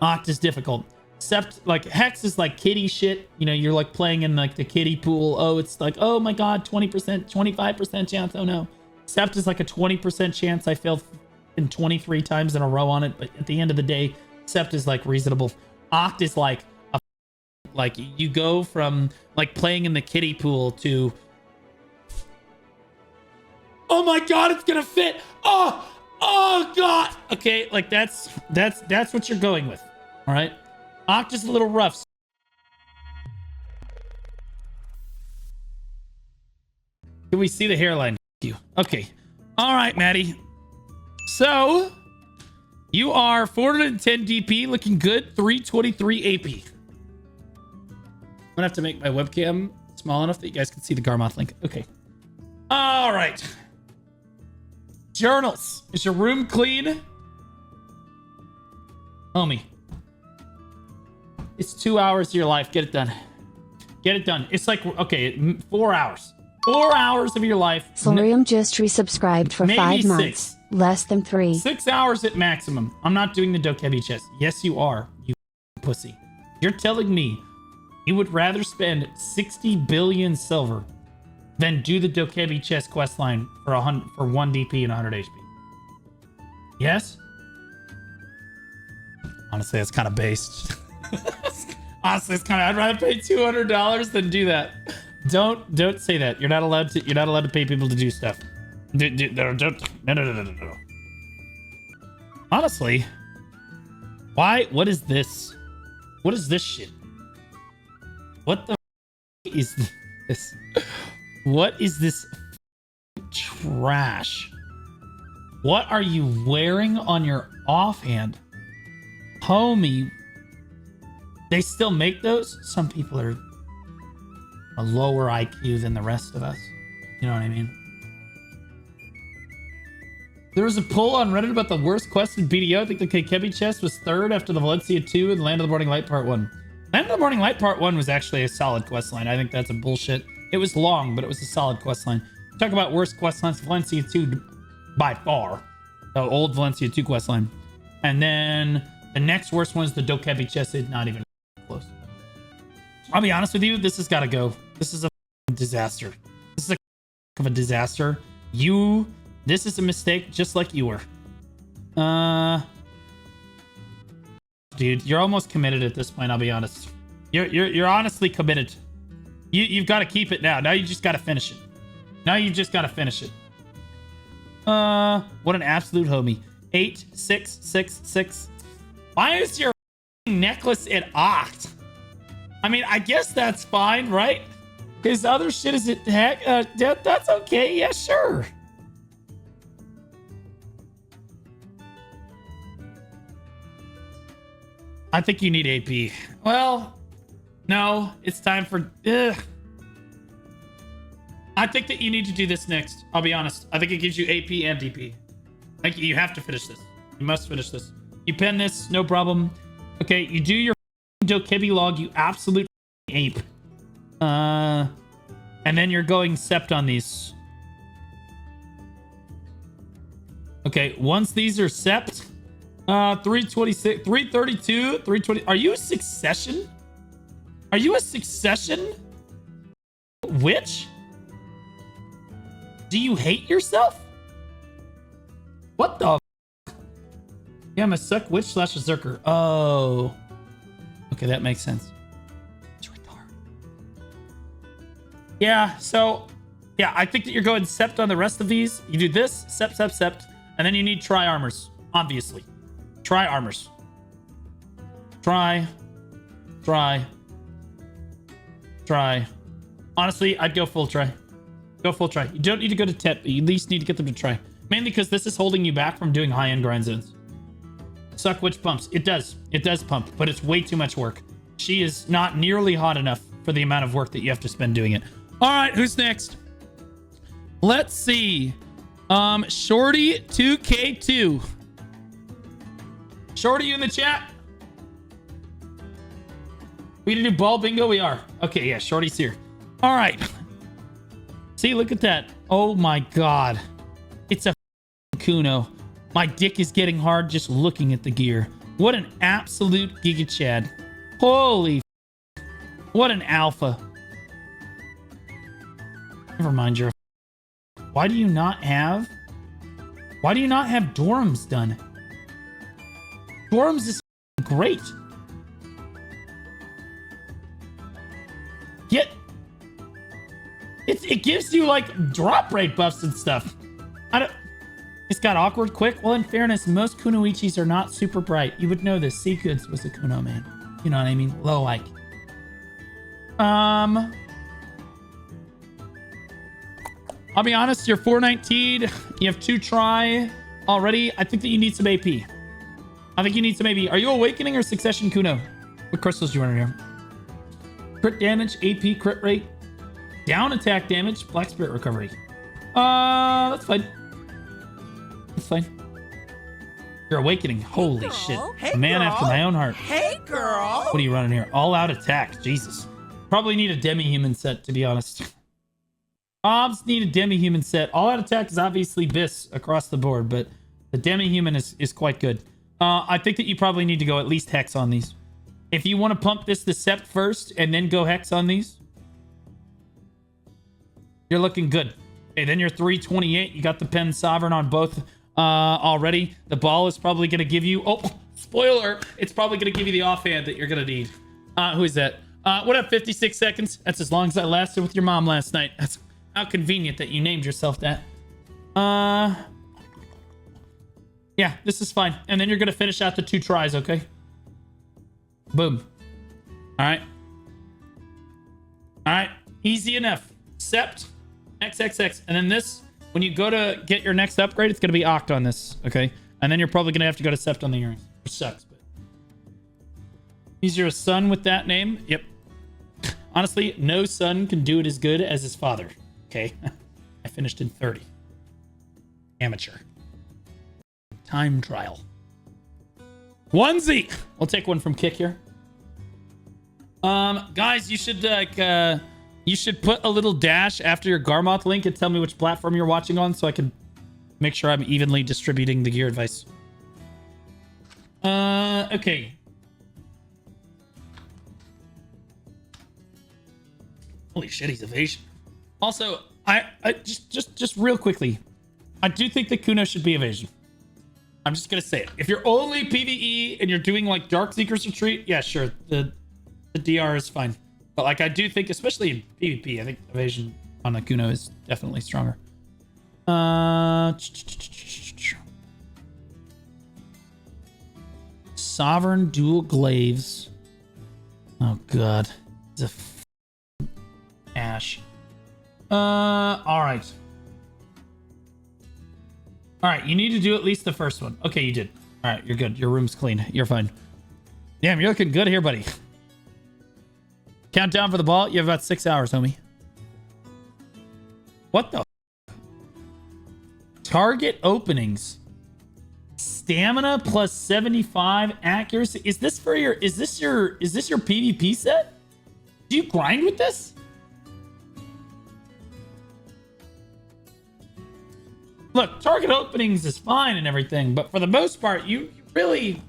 Oct is difficult. Sept, like, Hex is like kitty shit. You know, you're like playing in like the kiddie pool. Oh, it's like, oh my God, 20%, 25% chance. Oh no. Sept is like a 20% chance. I failed in 23 times in a row on it. But at the end of the day, Sept is like reasonable. Oct is like, like you go from like playing in the kiddie pool to, oh my God, it's gonna fit. Oh God. Okay, like that's what you're going with. All right. Oct is a little rough. Can we see the hairline? You. Okay. All right, Maddie. So you are 410 DP, looking good. 323 AP. I'm gonna have to make my webcam small enough that you guys can see the Garmoth link. Okay. All right. Journals. Is your room clean? Homie. It's 2 hours of your life. Get it done. Get it done. It's like, okay, 4 hours. 4 hours of your life. Solarium just resubscribed for 5 months. Less than 3. 6 hours at maximum. I'm not doing the Dokebi chest. Yes, you are, you pussy. You're telling me you would rather spend 60 billion silver than do the Dokebi chest questline for 1 DP and 100 HP. Yes? Honestly, it's kind of based. Honestly, it's kind of, I'd rather pay $200 than do that. Don't say that. You're not allowed to pay people to do stuff. No. Honestly, why? What is this? What is this shit? What the is this? What is this trash? What are you wearing on your offhand? Homie, they still make those? Some people are a lower IQ than the rest of us. You know what I mean? There was a poll on Reddit about the worst quest in BDO. I think the Kekebi chest was 3rd after the Valencia 2 and Land of the Morning Light Part 1. Land of the Morning Light Part 1 was actually a solid quest line. I think that's a bullshit. It was long, but it was a solid quest line. Talk about worst quest lines, Valencia 2 by far. The old Valencia 2 quest line. And then the next worst one is the Dokebi chest. It's not even close. I'll be honest with you, this has got to go. This is a disaster. This is a disaster. This is a mistake, just like you were. Dude, you're almost committed at this point. I'll be honest. You're honestly committed. You've got to keep it now. Now you just got to finish it. Now you just got to finish it. What an absolute homie. 8, 6, 6, 6. Why is your necklace at Oct? I mean, I guess that's fine, right? His other shit is at heck. That's okay. Yeah, sure. I think you need AP. Well, no, it's time for... I think that you need to do this next. I'll be honest. I think it gives you AP and DP. I think you have to finish this. You must finish this. You pen this, no problem. Okay, you do your Dokebi log, you absolute ape. And then you're going sept on these. Okay, once these are sept, 326, 332, 320. Are you a succession? Are you a succession? Witch? Do you hate yourself? What the? Yeah, I'm a suck witch / berserker. Oh. Okay, that makes sense. It's retarded. Yeah, so yeah, I think that you're going sept on the rest of these. You do this, sept, sept, sept, and then you need tri armors, obviously. Tri armors. Try. Honestly, I'd go full try. Go full try. You don't need to go to TEP, but you at least need to get them to try. Mainly because this is holding you back from doing high-end grind zones. Suck witch pumps. It does. It does pump, but it's way too much work. She is not nearly hot enough for the amount of work that you have to spend doing it. All right, who's next? Let's see. Shorty 2K2. Shorty, you in the chat? We need to do ball bingo? We are. Okay, yeah, Shorty's here. All right. See, look at that. Oh my God. It's a Kuno. My dick is getting hard just looking at the gear. What an absolute Giga Chad. Holy what an alpha. Never mind, you're why do you not have Dorms done? Dorms is great. Yet it gives you like drop rate buffs and stuff. It's got awkward quick. Well, in fairness, most Kunoichis are not super bright. You would know this. Seagoods was a Kuno man. You know what I mean? Low like. I'll be honest, you're 419. You have 2 try already. I think that you need some AP. I think you need some AP. Are you Awakening or Succession Kuno? What crystals do you want in here? Crit damage, AP, crit rate, down attack damage, Black Spirit Recovery. That's fine. That's fine. You're Awakening. Holy girl. shit. Hey, A man girl. after my own heart. Hey, girl. What are you running here? All out attack. Jesus. Probably need a demi-human set, to be honest. Obs need a demi-human set. All out attack is obviously Biss across the board, but the demi-human is quite good. I think that you probably need to go at least Hex on these. If you want to pump this to Sept first and then go Hex on these, you're looking good. Okay, then you're 328. You got the Pen Sovereign on both already. The ball is probably going to give you... Oh, spoiler. It's probably going to give you the offhand that you're going to need. Who is that? What up, 56 seconds? That's as long as I lasted with your mom last night. That's how convenient that you named yourself that. Yeah, this is fine. And then you're going to finish out the 2 tries, okay? Boom. All right. All right. Easy enough. Sept, XXX. And then this, when you go to get your next upgrade, it's going to be Oct on this, okay? And then you're probably going to have to go to Sept on the earrings. Which sucks, but... Is your son with that name? Yep. Honestly, no son can do it as good as his father. Okay. I finished in 30. Amateur. Time trial. Onesie. We'll take one from Kick here. Guys, you should put a little dash after your Garmoth link and tell me which platform you're watching on so I can make sure I'm evenly distributing the gear advice. Okay. Holy shit, he's evasion. Also, I just real quickly, I do think that Kuno should be evasion. I'm just gonna say it. If you're only PvE and you're doing like Dark Seeker's Retreat, yeah, sure, the DR is fine. But like, I do think, especially in PvP, I think evasion on a Kuno is definitely stronger. Sovereign dual glaives. Oh god, it's a Ash. All right. All right, you need to do at least the first one. Okay, you did. All right, you're good. Your room's clean. You're fine. Damn, you're looking good here, buddy. Countdown for the ball. You have about 6 hours, homie. What the? Target openings. Stamina plus 75 accuracy. Is this for your? Is this your PvP set? Do you grind with this? Look, target openings is fine and everything, but for the most part, you really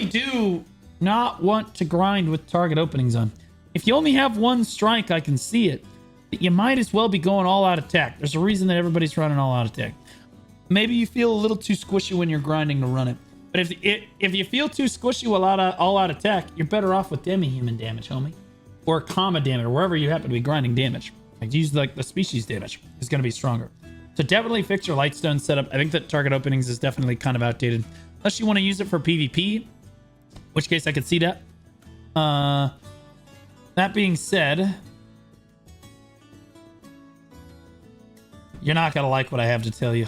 do not want to grind with target openings on. If you only have 1 strike, I can see it. But you might as well be going all out attack. There's a reason that everybody's running all out attack. Maybe you feel a little too squishy when you're grinding to run it. But if you feel too squishy with all out attack, you're better off with demi-human damage, homie. Or comma damage, or wherever you happen to be grinding damage. Like use like the species damage is going to be stronger. So definitely fix your Lightstone setup. I think that target openings is definitely kind of outdated. Unless you want to use it for PvP. In which case I could see that. That being said, you're not going to like what I have to tell you.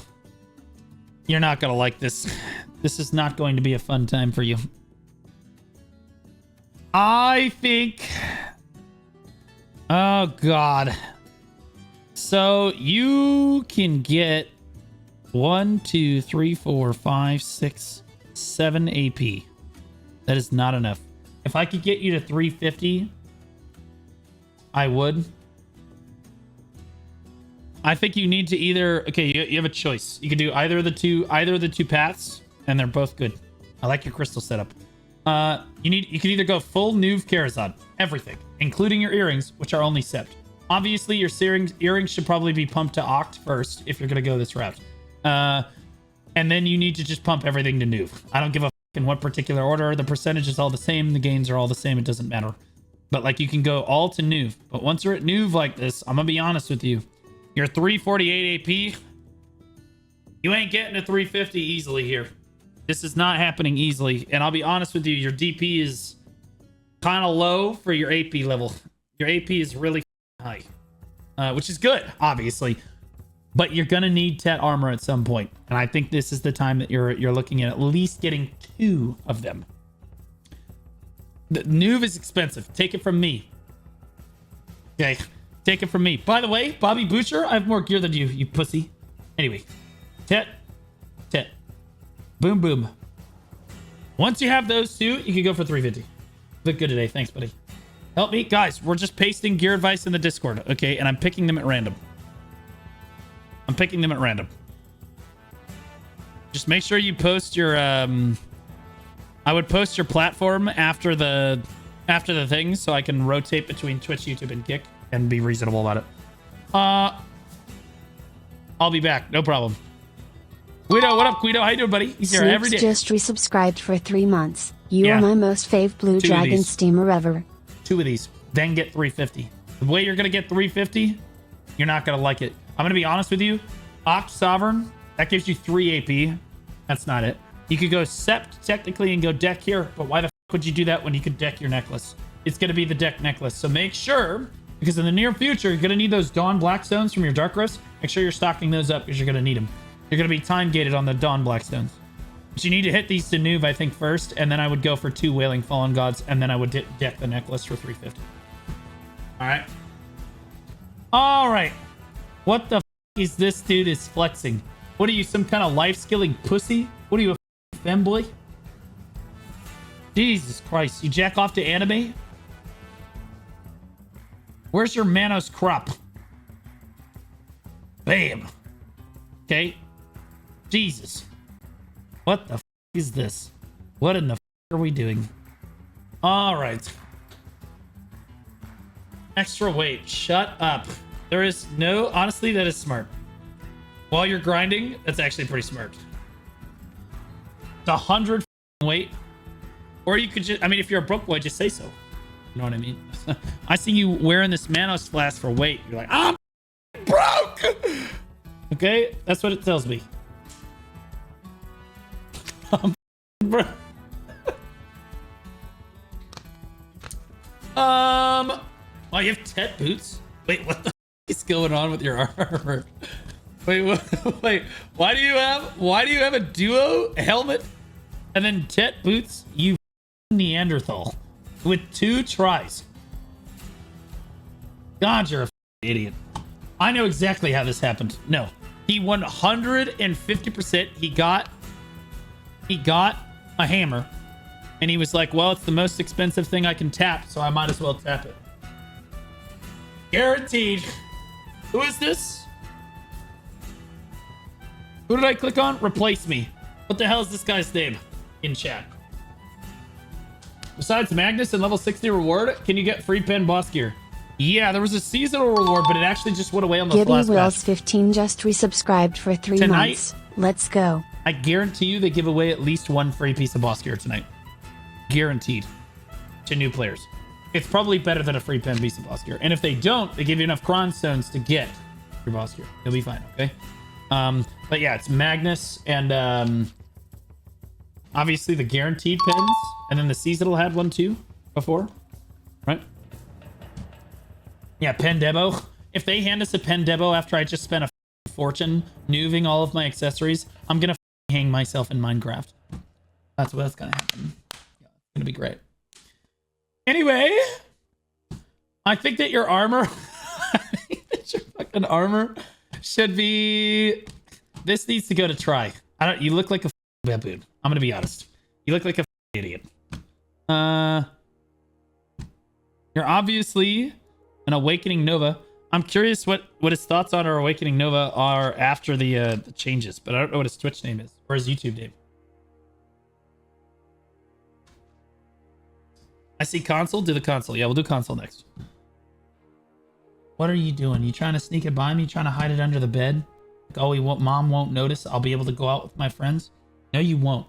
You're not going to like this. This is not going to be a fun time for you. I think... Oh, God. So you can get 1, 2, 3, 4, 5, 6, 7 AP. That is not enough. If I could get you to 350, I would. I think you need to either... Okay, you have a choice. You can do either of the two paths, and they're both good. I like your crystal setup. You can either go full Nuve Karazhan, everything, including your earrings, which are only sept. Obviously, your earrings should probably be pumped to Oct first if you're gonna go this route. And then you need to just pump everything to Nuve. I don't give a fuck in what particular order. The percentage is all the same. The gains are all the same. It doesn't matter. But like you can go all to Nuve. But once you're at Nuve like this, I'm gonna be honest with you. You're 348 AP. You ain't getting to 350 easily here. This is not happening easily. And I'll be honest with you, your DP is kind of low for your AP level. Your AP is really high, which is good, obviously. But you're gonna need Tet armor at some point, and I think this is the time that you're looking at least getting 2 of them. The Nuve is expensive. Take it from me. Okay, take it from me. By the way, Bobby Butcher, I have more gear than you, you pussy. Anyway, Tet, boom, boom. Once you have those 2, you can go for 350. Look good today. Thanks, buddy. Help me, guys. We're just pasting gear advice in the Discord, okay? And I'm picking them at random. Just make sure you post your I would post your platform after the thing so I can rotate between Twitch, YouTube, and Kick and be reasonable about it. I'll be back. No problem. Guido, what up, Guido? How you doing, buddy? He's here every day. Just resubscribed for 3 months. You are my most fave Blue Dragon steamer ever. 2 of these, then get 350. The way you're gonna get 350, you're not gonna like it. I'm gonna be honest with you. Oct Sovereign, that gives you 3 AP. That's not it. You could go Sept technically and go deck here, but why the f would you do that when you could deck your necklace? It's gonna be the deck necklace. So make sure, because in the near future, you're gonna need those Dawn Blackstones from your Dark Rose. Make sure you're stocking those up because you're gonna need them. You're gonna be time gated on the Dawn Blackstones. But you need to hit these to Nuve, I think, first, and then I would go for 2 Wailing Fallen Gods, and then I would deck the necklace for 350. All right. What the f is this dude is flexing? What are you, some kind of life-skilling pussy? What are you, a femboy? Jesus Christ, you jack off to anime? Where's your Manos crop? Bam. Okay. Jesus. What the f is this? What in the f are we doing? All right. Extra weight. Shut up. There is no... Honestly, that is smart. While you're grinding, that's actually pretty smart. It's 100 weight. Or you could just... I mean, if you're a broke boy, just say so. You know what I mean? I see you wearing this Manos flask for weight. You're like, I'm broke! Okay? That's what it tells me. I'm broke. Oh, you have Tet boots? Wait, what the f is going on with your armor? Wait, wait. Why do you have a duo helmet and then Tet boots? You Neanderthal with 2 tries. God, you're a idiot. I know exactly how this happened. No, he 150%. He got a hammer, and he was like, "Well, it's the most expensive thing I can tap, so I might as well tap it." Guaranteed. Who is this? Who did I click on? Replace me. What the hell is this guy's name in chat? Besides Magnus and level 60 reward, can you get free pen boss gear? Yeah, there was a seasonal reward, but it actually just went away on the Gibby last Wills patch. 15 just resubscribed for 3 Tonight? months. Let's go. I guarantee you they give away at least 1 free piece of boss gear tonight. Guaranteed. To new players. It's probably better than a free pen piece of boss gear. And if they don't, they give you enough Cron Stones to get your boss gear. You'll be fine, okay? But yeah, it's Magnus and obviously the guaranteed pens. And then the seasonal had one too before, right? Yeah, Pen Debo. If they hand us a Pen Debo after I just spent a fortune nuving all of my accessories, I'm gonna hang myself in Minecraft. That's what's gonna happen. Yeah, it's gonna be great. Anyway, I think that your armor, I think that your fucking armor should be. This needs to go to try. You look like a baboon. I'm gonna be honest. You look like a idiot. You're obviously an Awakening Nova. I'm curious what his thoughts on our Awakening Nova are after the changes, but I don't know what his Twitch name is or his YouTube name. see console. Do the console. Yeah, we'll do console next. What are you doing? You trying to sneak it by me? You trying to hide it under the bed? Like, oh, mom won't notice. I'll be able to go out with my friends. No, you won't.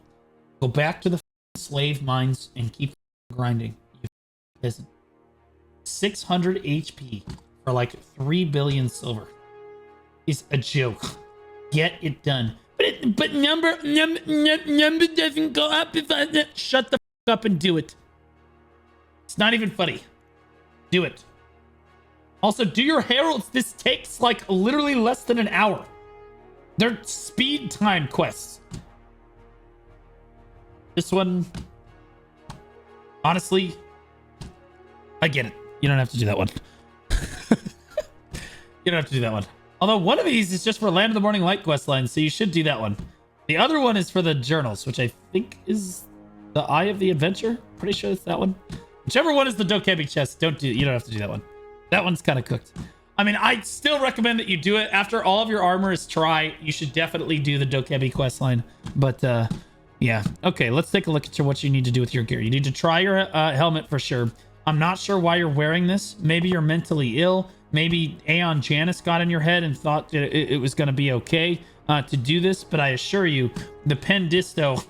Go back to the slave mines and keep grinding. You peasant. 600 HP for like 3 billion silver is a joke. Get it done. But number doesn't go up if I shut the up and do it. It's not even funny. Do it. Also, do your heralds. This takes like literally less than an hour. They're speed time quests. This one, honestly, I get it. You don't have to do that one. You don't have to do that one. Although one of these is just for Land of the Morning Light quest line, so you should do that one. The other one is for the journals, which I think is the Eye of the Adventure. Pretty sure it's that one. Whichever one is the Dokebi chest, you don't have to do that one. That one's kind of cooked. I mean, I still recommend that you do it. After all of your armor is try, you should definitely do the Dokebi quest line. But yeah. Okay, let's take a look at what you need to do with your gear. You need to try your helmet for sure. I'm not sure why you're wearing this. Maybe you're mentally ill. Maybe Aeon Janus got in your head and thought that it was going to be okay to do this. But I assure you, the Pendisto,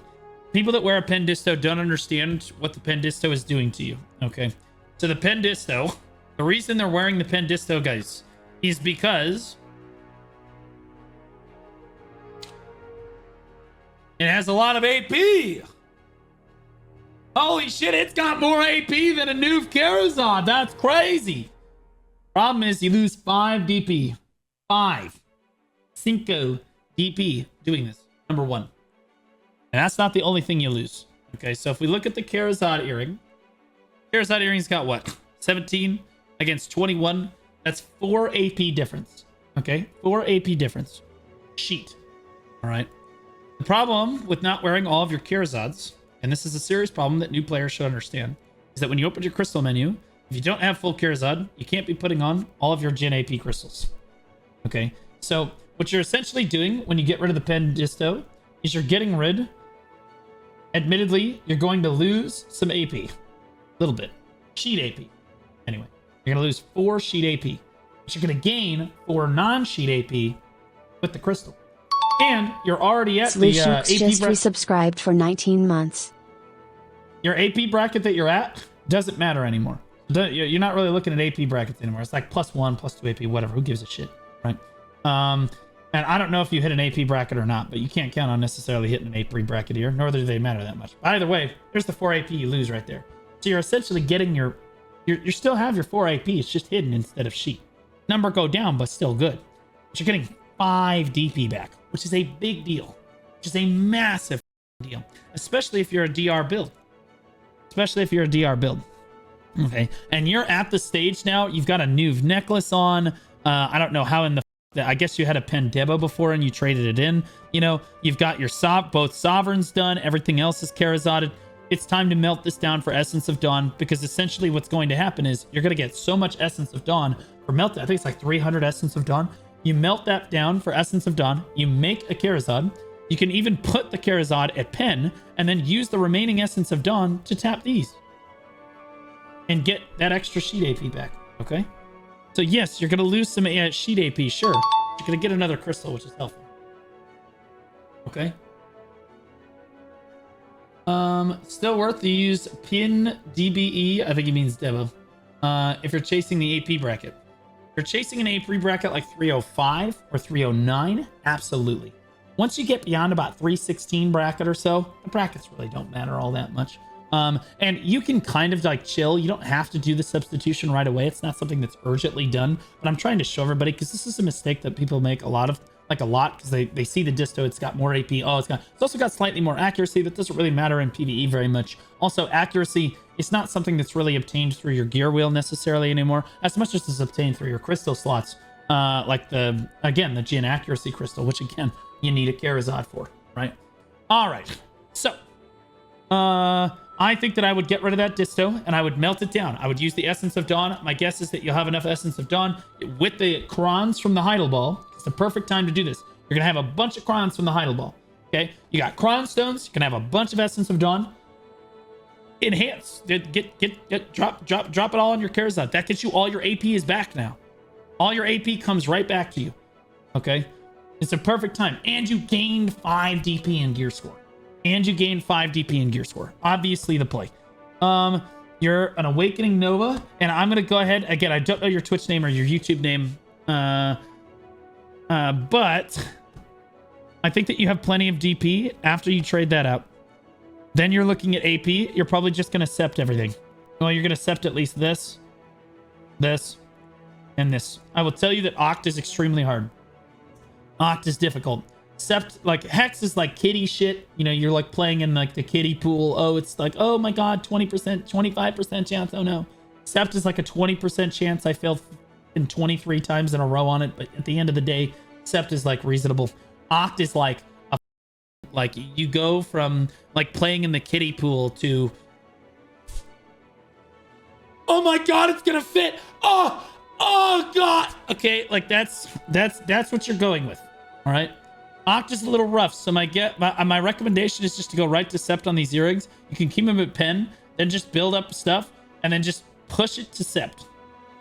people that wear a Pendisto don't understand what the Pendisto is doing to you. Okay. So the Pendisto, the reason they're wearing the Pendisto, guys, is because it has a lot of AP. Holy shit, it's got more AP than a new Karazhan. That's crazy. Problem is you lose 5 DP. 5. 5 DP doing this. Number 1. And that's not the only thing you lose. Okay, so if we look at the Karazhan earring. Karazhan earring's got what? 17 against 21. That's 4 AP difference. Okay, 4 AP difference. Sheet. All right. The problem with not wearing all of your Karazhans, and this is a serious problem that new players should understand, is that when you open your crystal menu, if you don't have full Karazhan, you can't be putting on all of your Gen AP crystals. Okay, so what you're essentially doing when you get rid of the Pendisto is you're getting rid, admittedly, you're going to lose some AP. A little bit. Sheet AP. Anyway, you're going to lose 4 sheet AP. But you're going to gain 4 non-sheet AP with the crystal. And you're already at the AP just resubscribed for 19 months. Your AP bracket that you're at doesn't matter anymore. You're not really looking at AP brackets anymore. It's like +1, +2 AP, whatever. Who gives a shit, right? And I don't know if you hit an AP bracket or not, but you can't count on necessarily hitting an AP bracket here, nor do they matter that much. But either way, there's the 4 AP you lose right there. So you're essentially getting you still have your 4 AP. It's just hidden instead of sheet. Number go down, but still good. But you're getting 5 DP back, which is a big deal, which is a massive deal, especially if you're a DR build. Okay, and you're at the stage now. You've got a new necklace on. I don't know how in the. I guess you had a Pendebo before and you traded it in. You know, you've got your both sovereigns done. Everything else is Karazhaned. It's time to melt this down for Essence of Dawn, because essentially what's going to happen is you're going to get so much Essence of Dawn for melted. I think it's like 300 Essence of Dawn. You melt that down for Essence of Dawn. You make a Karazhan. You can even put the Karazhan at pen and then use the remaining Essence of Dawn to tap these and get that extra sheet AP back. Okay, so yes, you're gonna lose some sheet AP, sure. You're gonna get another crystal, which is helpful. Okay. Still worth to use pin DBE. I think he means Devo. If you're chasing the AP bracket. If you're chasing an AP bracket like 305 or 309, absolutely. Once you get beyond about 316 bracket or so, the brackets really don't matter all that much. And you can kind of like chill. You don't have to do the substitution right away. It's not something that's urgently done, but I'm trying to show everybody, because this is a mistake that people make a lot, because they see the disto, it's got more AP. Oh, it's also got slightly more accuracy. That doesn't really matter in PvE very much. Also, accuracy, it's not something that's really obtained through your gear wheel necessarily anymore, as much as it's obtained through your crystal slots. Like the Jin accuracy crystal, which again, you need a Karazhan for, right? All right. So, I think that I would get rid of that disto and I would melt it down. I would use the Essence of Dawn. My guess is that you'll have enough Essence of Dawn with the crons from the Heidel Ball. It's the perfect time to do this. You're going to have a bunch of crons from the Heidel Ball. Okay? You got cron stones. You can have a bunch of Essence of Dawn. enhance. Drop it all on your Karazhan. That gets you all your AP is back now. All your AP comes right back to you. Okay? It's a perfect time. And you gained 5 DP in gear score. Obviously the play. You're an Awakening Nova, and I'm gonna go ahead again. I don't know your Twitch name or your YouTube name, but I think that you have plenty of DP after you trade that out. Then you're looking at AP. You're probably just gonna sept everything. Well, you're gonna sept at least this, and this. I will tell you that Oct is extremely hard. Oct is difficult. Sept, like, Hex is like kitty shit. You know, you're like playing in like the kitty pool. Oh, it's like, oh my god, 20%, 25% chance. Oh no. Sept is like a 20% chance. I failed in 23 times in a row on it, but at the end of the day, Sept is like reasonable. Oct is like like you go from like playing in the kiddie pool to, oh my god, it's gonna fit. Oh god. Okay, like that's what you're going with. All right. Oct is a little rough, so my recommendation is just to go right to Sept on these earrings. You can keep them at pen, then just build up stuff, and then just push it to Sept.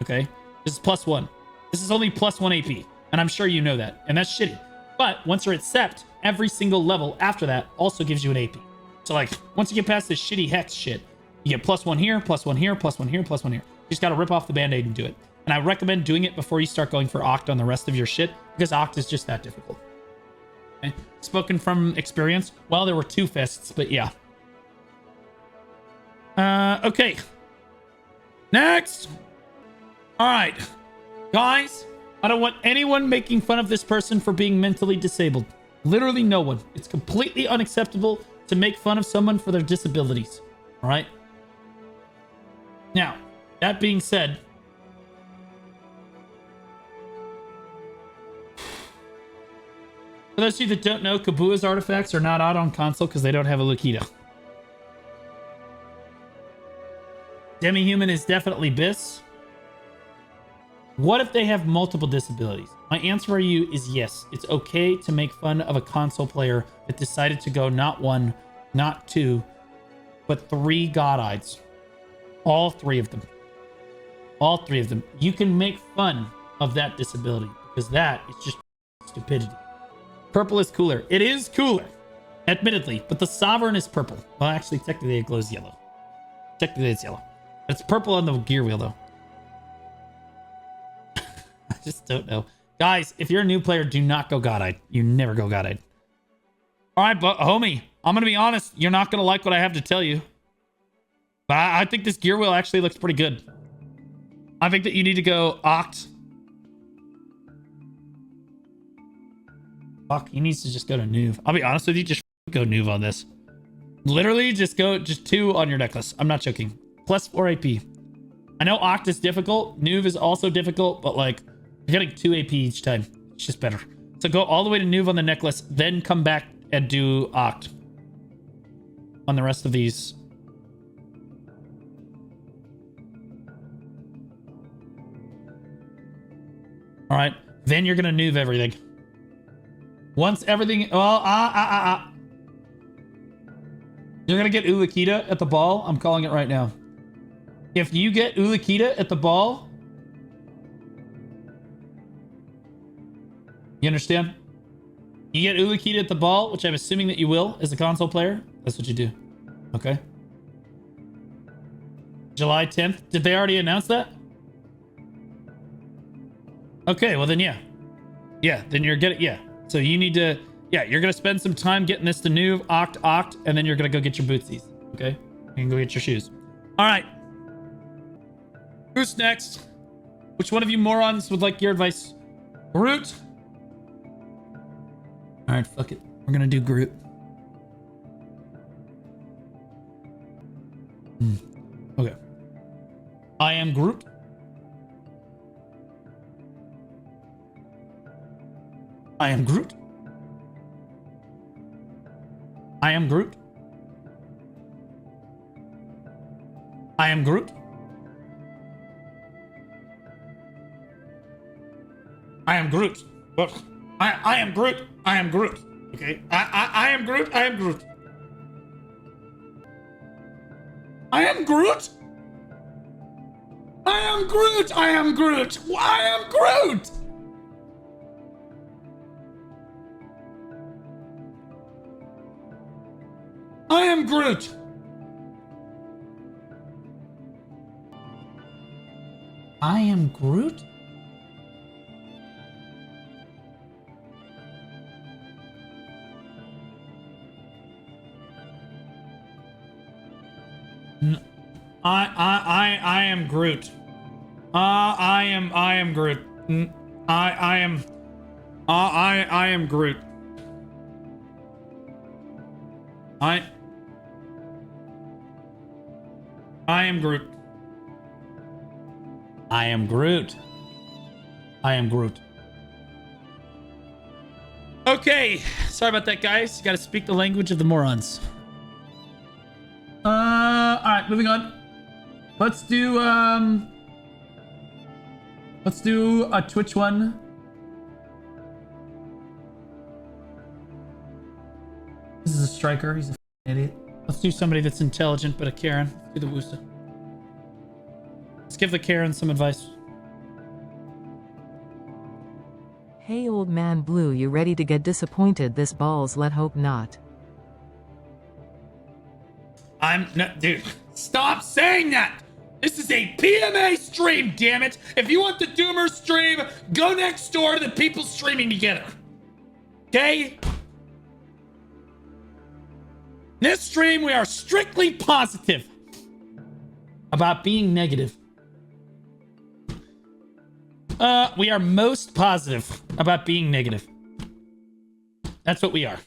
Okay, this is +1. This is only +1 AP, and I'm sure you know that, and that's shitty. But once you're at Sept, every single level after that also gives you an AP. So like, once you get past this shitty Hex shit, you get +1 here, +1 here, +1 here, +1 here. You just gotta rip off the band-aid and do it. And I recommend doing it before you start going for Oct on the rest of your shit, because Oct is just that difficult. Okay. Spoken from experience. Well, there were 2 fists, but yeah. Okay. Next. All right. Guys, I don't want anyone making fun of this person for being mentally disabled. Literally no one. It's completely unacceptable to make fun of someone for their disabilities. All right? Now, that being said, for those of you that don't know, Kabua's artifacts are not out on console because they don't have a Lukita. Demi-human is definitely Bis. What if they have multiple disabilities? My answer for you is yes. It's okay to make fun of a console player that decided to go not 1, not 2, but 3 God-Eyes. All 3 of them. All 3 of them. You can make fun of that disability because that is just stupidity. Purple is cooler. It is cooler, admittedly, but the Sovereign is purple. Well, actually, technically, it glows yellow. Technically, it's yellow. It's purple on the gear wheel, though. I just don't know. Guys, if you're a new player, do not go God-Eyed. You never go God-Eyed. All right, but homie, I'm going to be honest. You're not going to like what I have to tell you. But I think this gear wheel actually looks pretty good. I think that you need to go Oct. Fuck, he needs to just go to Nuve. I'll be honest with you, just go Nuve on this. Literally, just 2 on your necklace. I'm not joking. +4 AP. I know Oct is difficult. Nuve is also difficult, but like, you're getting 2 AP each time. It's just better. So go all the way to Nuve on the necklace, then come back and do Oct on the rest of these. All right, then you're gonna Nuve everything. Once everything, well, you're gonna get Ulukita at the ball. I'm calling it right now. If you get Ulukita at the ball, you understand? You get Ulukita at the ball, which I'm assuming that you will as a console player. That's what you do. Okay. July 10th. Did they already announce that? Okay, well then, yeah. Yeah, then you're getting, yeah. So you need to, yeah, you're going to spend some time getting this to Nuve, Oct, and then you're going to go get your bootsies. Okay? You can go get your shoes. All right. Who's next? Which one of you morons would like your advice? Groot? All right, fuck it. We're going to do Groot. Okay. I am Groot. I am Groot. I am Groot. I am Groot. I am Groot. Look, I am Groot. I am Groot. Okay. I am Groot. I am Groot. I am Groot. I am Groot. I am Groot. I am Groot. I am Groot. I am Groot? I am Groot. I am Groot. I am Groot. I am Groot. I am Groot. I am Groot. Okay, sorry about that, guys. You gotta speak the language of the morons. All right, moving on. Let's do a Twitch one. This is a striker. He's a idiot. Let's do somebody that's intelligent, but a Karen. Let's do the Wusa. Let's give the Karen some advice. Hey old man Blue, you ready to get disappointed this balls? Let hope not. I'm not, dude. Stop saying that. This is a PMA stream, damn it. If you want the Doomer stream, go next door to the people streaming together. Okay? This stream, we are strictly positive about being negative. We are most positive about being negative. That's what we are.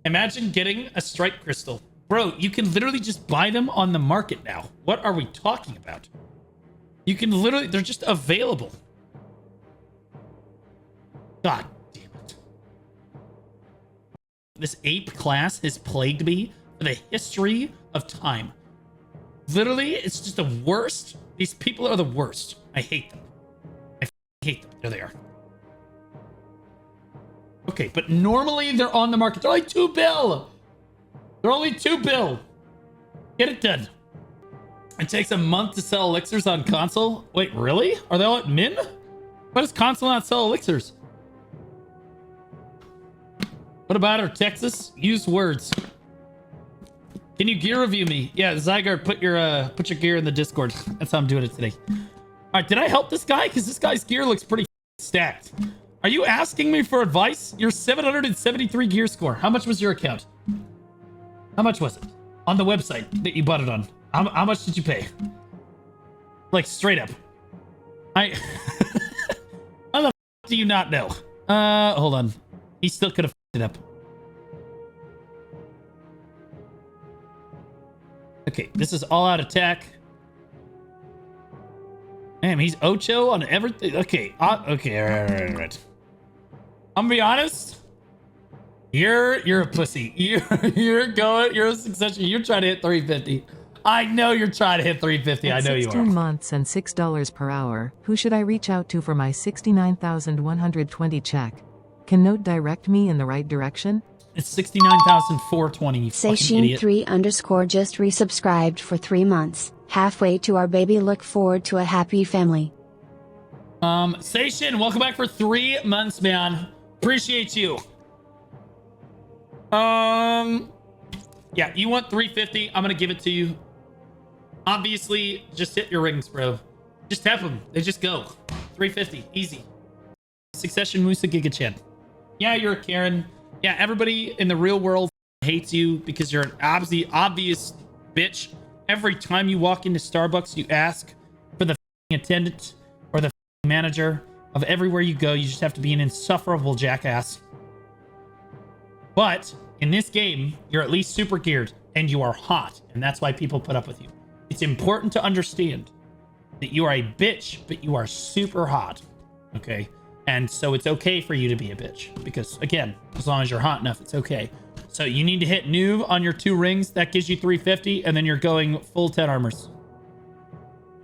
Imagine getting a strike crystal. Bro, you can literally just buy them on the market now. What are we talking about? You can literally, they're just available. God damn it. This ape class has plagued me for the history of time. Literally, it's just the worst. These people are the worst. I hate them. I hate them. There they are. Okay, but normally they're on the market. They're like $2 bill. They're only $2 bill. Get it done. It takes a month to sell elixirs on console. Wait, really? Are they all at min? Why does console not sell elixirs? What about her, Texas? Use words. Can you gear review me? Yeah, Zygar, put your gear in the Discord. That's how I'm doing it today. All right, did I help this guy? Because this guy's gear looks pretty stacked. Are you asking me for advice? Your 773 gear score. How much was your account? How much was it? On the website that you bought it on. How much did you pay? Like, straight up. How the f do you not know? Hold on. He still could have f***ed it up. Okay, this is all-out attack. Damn, he's Ocho on everything. Okay, okay, all right. I'm gonna be honest. You're a pussy. You're a succession. You're trying to hit 350. I know you're trying to hit 350. I know you are. 16 months and $6 per hour. Who should I reach out to for my 69,120 check? Can Note direct me in the right direction? It's 69,420. Seishin3_ just resubscribed for 3 months. Halfway to our baby. Look forward to a happy family. Seishin, welcome back for 3 months, man. Appreciate you. Yeah, you want 350? I'm gonna give it to you. Obviously, just hit your rings, bro. Just tap them. They just go. 350, easy. Succession Musa Gigachan. Yeah, you're a Karen. Yeah, everybody in the real world hates you because you're an obvious bitch. Every time you walk into Starbucks, you ask for the attendant or the manager of everywhere you go. You just have to be an insufferable jackass. But in this game, you're at least super geared and you are hot. And that's why people put up with you. It's important to understand that you are a bitch, but you are super hot. Okay? And so it's okay for you to be a bitch. Because, again, as long as you're hot enough, it's okay. So you need to hit Nuve on your 2 rings. That gives you 350. And then you're going full 10 armors.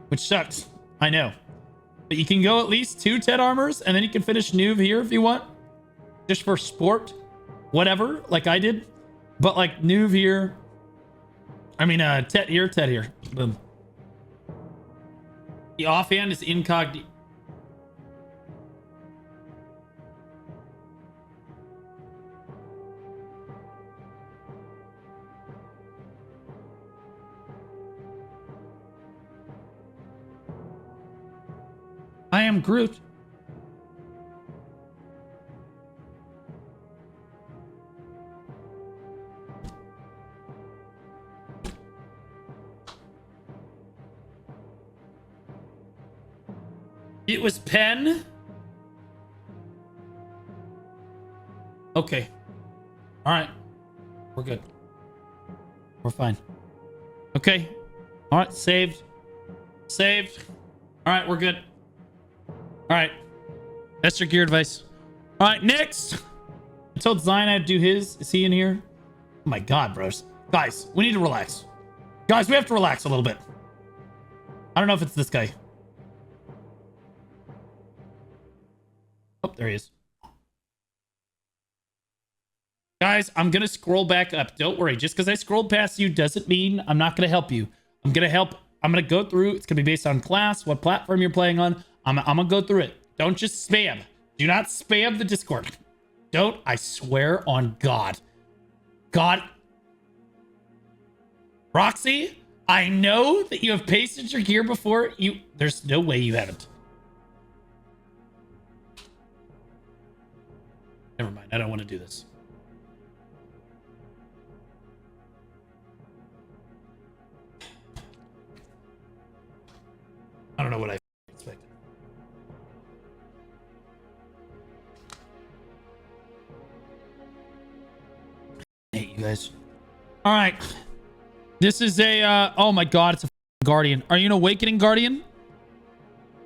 Which sucks. I know. But you can go at least 2 10 armors. And then you can finish Nuve here if you want. Just for sport. Whatever. Like I did. But like Nuve here. I mean, Tet here, Tet here. Boom. The offhand is incognito. I am Groot. It was Pen. Okay. All right. We're good. We're fine. Okay. All right. Saved. Saved. All right. We're good. All right. That's your gear advice. All right. Next. I told Zion I'd do his. Is he in here? Oh my God, bros. Guys, we need to relax. Guys, we have to relax a little bit. I don't know if it's this guy. Oh, there he is. Guys, I'm going to scroll back up. Don't worry. Just because I scrolled past you doesn't mean I'm not going to help you. I'm going to help. I'm going to go through. It's going to be based on class, what platform you're playing on. I'm going to go through it. Don't just spam. Do not spam the Discord. Don't. I swear on God. God. Roxy, I know that you have pasted your gear before. There's no way you haven't. Never mind. I don't want to do this. I don't know what I expected. I hate you guys. All right. This is a, oh my God, it's a Guardian. Are you an Awakening Guardian?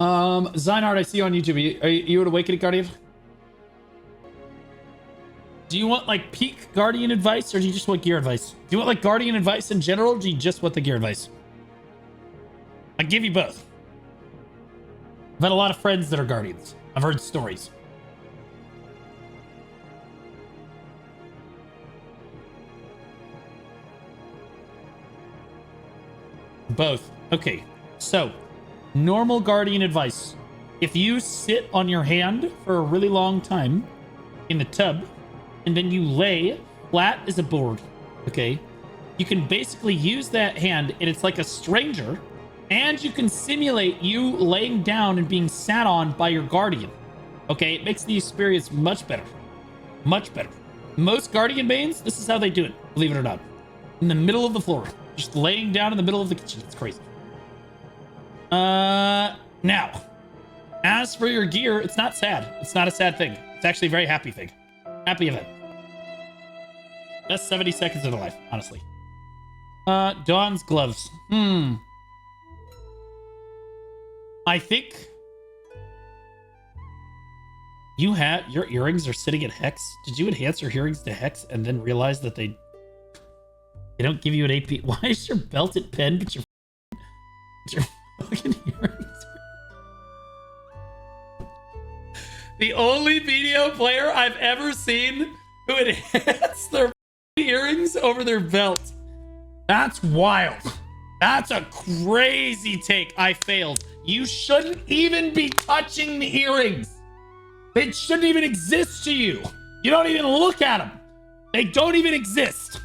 Zynard, I see you on YouTube. Are you an Awakening Guardian? Do you want like peak Guardian advice or do you just want gear advice? Do you want like Guardian advice in general or do you just want the gear advice? I give you both. I've had a lot of friends that are Guardians. I've heard stories. Both. Okay. So, normal Guardian advice. If you sit on your hand for a really long time in the tub, and then you lay flat as a board, okay? You can basically use that hand, and it's like a stranger, and you can simulate you laying down and being sat on by your Guardian, okay? It makes the experience much better. Much better. Most Guardian mains, this is how they do it, believe it or not. In the middle of the floor. Just laying down in the middle of the kitchen. It's crazy. Now, as for your gear, it's not sad. It's not a sad thing. It's actually a very happy thing. Happy event. Best 70 seconds of their life, honestly. Dawn's gloves. I think you have your earrings are sitting at Hex. Did you enhance your earrings to Hex and then realize that they don't give you an AP? Why is your belt at Pen, but your fucking earrings? The only BDO player I've ever seen who enhanced their earrings over their belt. That's wild. That's a crazy take. I failed. You shouldn't even be touching the earrings. They shouldn't even exist to you. You don't even look at them. They don't even exist.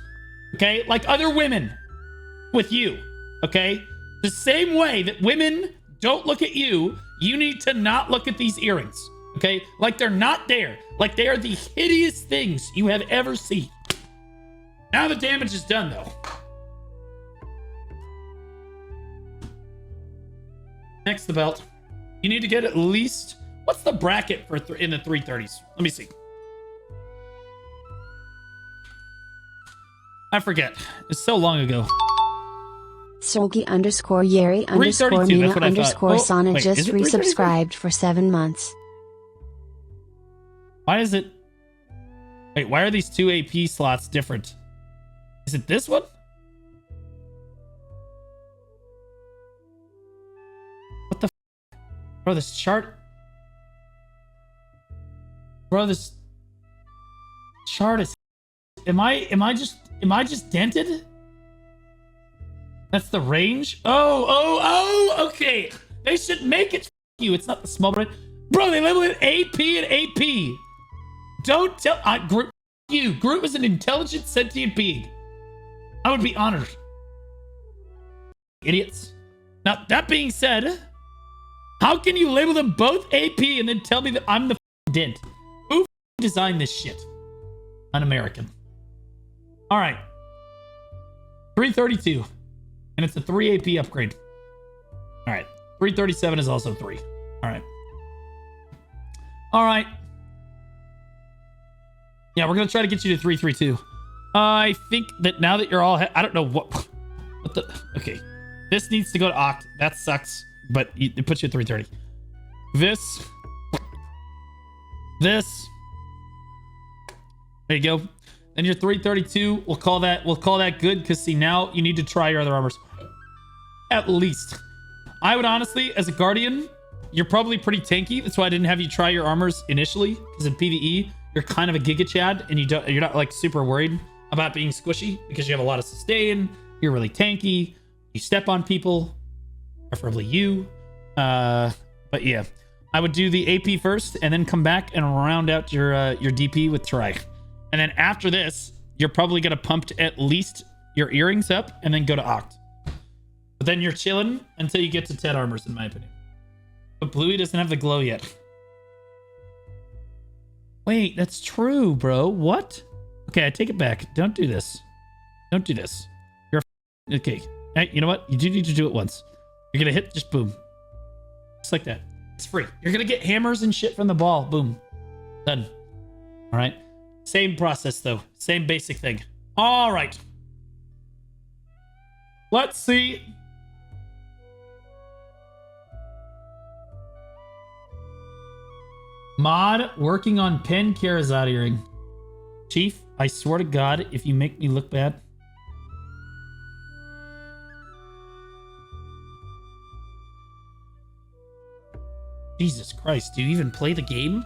Okay? Like other women with you. Okay? The same way that women don't look at you, you need to not look at these earrings. Okay? Like they're not there. Like they are the hideous things you have ever seen. Now the damage is done, though. Next, the belt. You need to get at least... What's the bracket for in the 330s? Let me see. I forget. It's so long ago. Solgi underscore Yeri underscore Mina underscore Sana just resubscribed for 7 months. Why is it... Wait, why are these two AP slots different? Is it this one? What the f? Bro, this chart... Bro, this chart is... Am I just dented? That's the range? Okay. They should make it. F you. It's not the small brain. Bro, they labeled it AP and AP. Don't tell. Groot. F you. Groot was an intelligent, sentient being. I would be honored. Idiots. Now, that being said, how can you label them both AP and then tell me that I'm the dent? Who designed this shit? Un-American. All right. 332. And it's a 3 AP upgrade. All right. 337 is also 3. All right. All right. Yeah, we're going to try to get you to 332. I think that now that you're all... I don't know what the... Okay. This needs to go to Oct. That sucks. But it puts you at 330. This. There you go. Then you're 332. We'll call that good, because see, now you need to try your other armors. At least. I would honestly, as a Guardian, you're probably pretty tanky. That's why I didn't have you try your armors initially, because in PvE, you're kind of a Giga Chad, and you're not like super worried about being squishy because you have a lot of sustain. You're really tanky. You step on people, preferably you. But yeah, I would do the AP first, and then come back and round out your DP with Try. And then after this, you're probably going to pump at least your earrings up and then go to Oct. But then you're chilling until you get to 10 armors, in my opinion. But Bluey doesn't have the glow yet. Wait, that's true, bro. What? Okay, I take it back. Don't do this. Don't do this. You're... Okay. Hey, you know what? You do need to do it once. You're going to hit, just boom. Just like that. It's free. You're going to get hammers and shit from the ball. Boom. Done. All right. Same process, though. Same basic thing. All right. Let's see. Mod working on Pen Karazad earring. Chief, I swear to God, if you make me look bad. Jesus Christ, do you even play the game?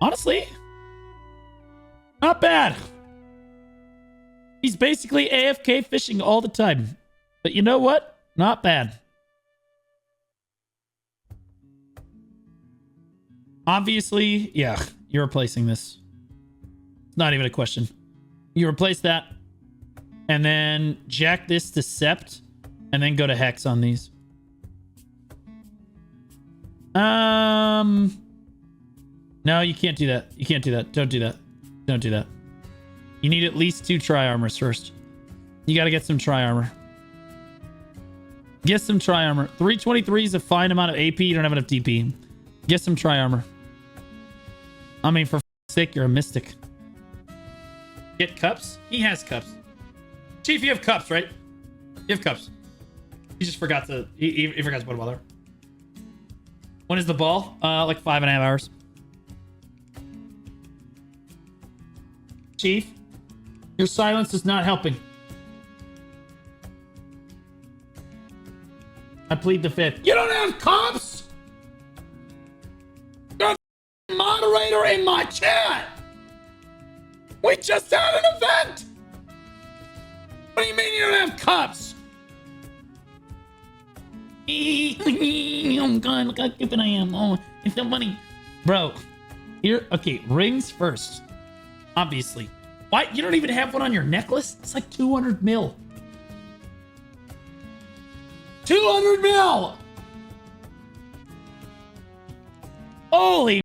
Honestly, not bad. He's basically AFK fishing all the time. But you know what? Not bad. Obviously, yeah, you're replacing this. It's not even a question. You replace that, and then jack this to Sept, and then go to Hex on these. No, you can't do that. You can't do that. Don't do that. Don't do that. You need at least 2 Tri Armors first. You got to get some Tri Armor. Get some Tri Armor. 323 is a fine amount of AP. You don't have enough DP. Get some Tri Armor. I mean, for f***'s sake, you're a mystic. Get cups? He has cups. Chief, you have cups, right? You have cups. He just forgot to... He forgot to put them on there. When is the ball? Like 5.5 hours. Chief, your silence is not helping. I plead the 5th. You don't have cops? You're a moderator in my chat. We just had an event. What do you mean you don't have cops? Oh God, look how stupid I am. Oh, it's so funny. Bro, here, okay, rings first. Obviously. Why? You don't even have one on your necklace? It's like 200 mil. 200 mil! Holy...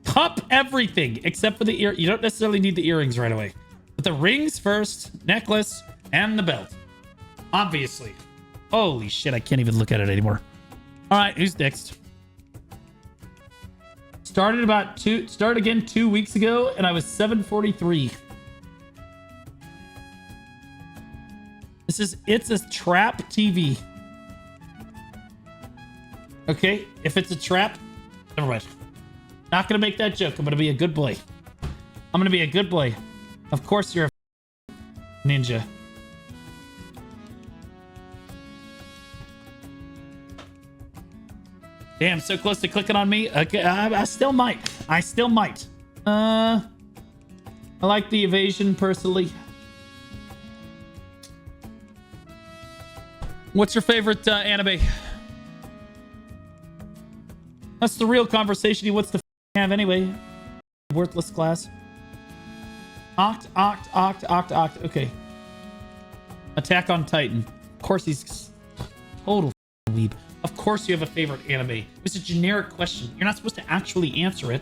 Cup everything, except for the ear. You don't necessarily need the earrings right away. But the rings first, necklace, and the belt. Obviously. Holy shit, I can't even look at it anymore. Alright, who's next? Started again 2 weeks ago, and I was 743. It's a trap TV. Okay, if it's a trap, never mind. Not gonna make that joke. I'm gonna be a good boy. I'm gonna be a good boy. Of course you're a ninja. Damn, so close to clicking on me. Okay, I still might. I still might. I like the evasion personally. What's your favorite anime? That's the real conversation he wants to have anyway. Worthless class. Oct. Okay. Attack on Titan. Of course he's total weeb. Of course you have a favorite anime. It was a generic question. You're not supposed to actually answer it.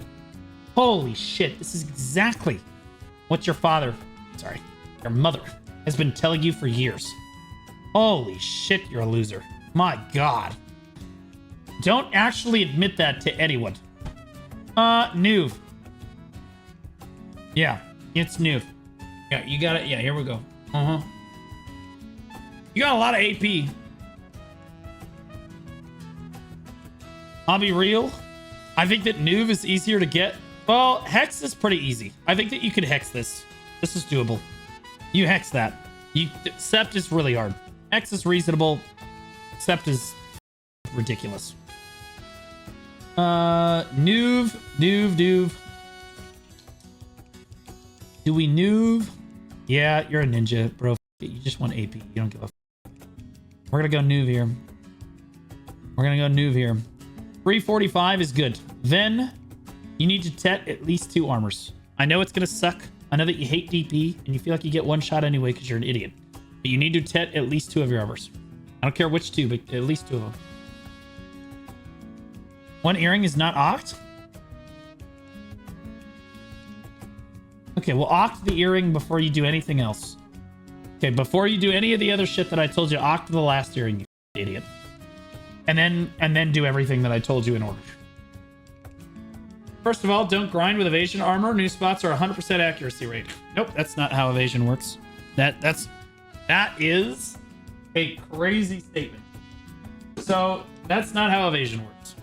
Holy shit. This is exactly what your your mother has been telling you for years. Holy shit, you're a loser. My God. Don't actually admit that to anyone. Nuve. Yeah, it's Nuve. Yeah, you got it. Yeah, here we go. You got a lot of AP. I'll be real. I think that Nuve is easier to get. Well, Hex is pretty easy. I think that you could Hex this. This is doable. You Hex that. Sept is really hard. Hex is reasonable. Sept is ridiculous. Nuve. Do we Nuve? Yeah, you're a ninja, bro. You just want AP. You don't give a f. We're gonna go Nuve here. 345 is good. Then you need to tet at least 2 armors. I know it's gonna suck. I know that you hate DP and you feel like you get one shot anyway because you're an idiot. But you need to tet at least 2 of your armors. I don't care which 2, but at least 2 of them. 1 earring is not oct? Okay, well, oct the earring before you do anything else. Okay, before you do any of the other shit that I told you, oct the last earring, you idiot. And then do everything that I told you in order. First of all, don't grind with evasion armor. New spots are 100% accuracy rate. Nope, that's not how evasion works. That is a crazy statement. So that's not how evasion works.